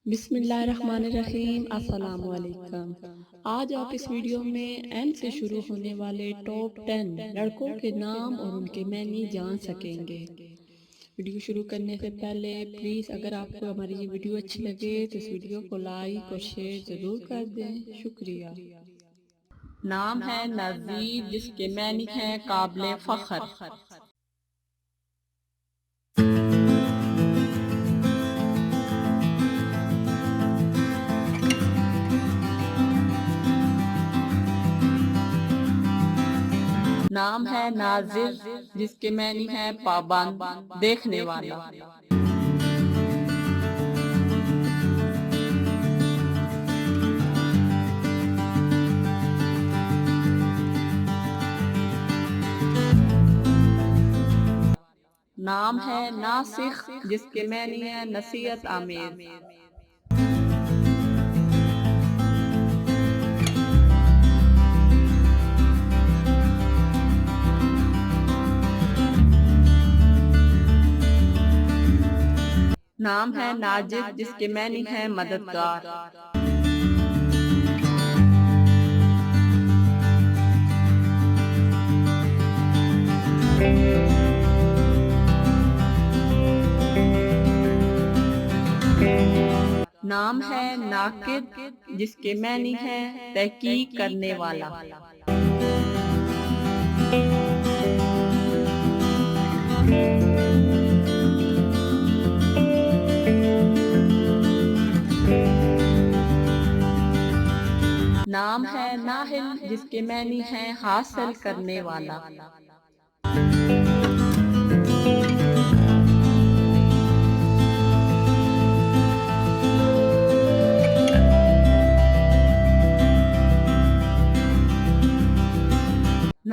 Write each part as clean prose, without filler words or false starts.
بسم اللہ الرحمن الرحیم، السلام علیکم۔ آج آپ اس ویڈیو میں این سے شروع ہونے والے ٹاپ 10 لڑکوں کے نام اور ان کے معنی جان سکیں گے۔ ویڈیو شروع کرنے سے پہلے پلیز اگر آپ کو ہماری یہ ویڈیو اچھی لگے تو اس ویڈیو کو لائک اور شیئر ضرور کر دیں، شکریہ۔ نام ہے نذیر، جس کے معنی ہے قابل فخر۔ نام ہے ناظر، جس کے معنی ہے پابند، دیکھنے والا۔ نام ہے ناسخ، جس کے معنی ہے نصیحت آمیز۔ نام ہے ناجد، جس کے معنی ہے مددگار۔ نام ہے ناقد، جس کے معنی ہے تحقیق کرنے والا۔ نام ہے ناہل، جس کے معنی ہے حاصل کرنے والا۔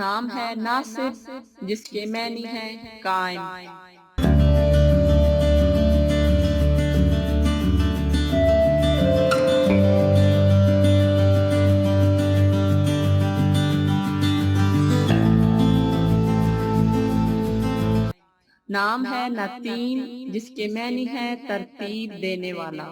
نام ہے ناصب، جس کے معنی ہے قائم۔ نام ہے نتیم، جس کے معنی ہے ترتیب دینے والا۔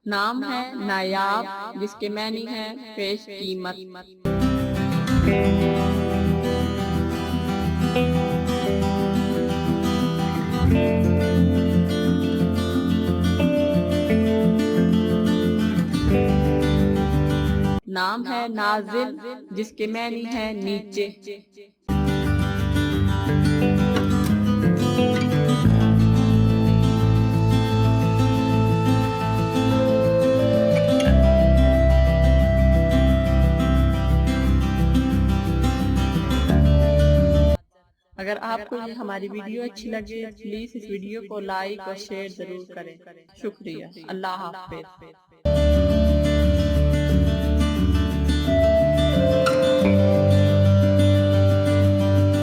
نام ہے نایاب، جس کے معنی ہے پیش قیمت۔ نام ہے نازل، جس کے معنی ہے نیچے۔ اگر آپ کو یہ ہماری ویڈیو اچھی لگے پلیز اس ویڈیو کو لائک اور شیئر ضرور کریں، شکریہ۔ اللہ حافظ۔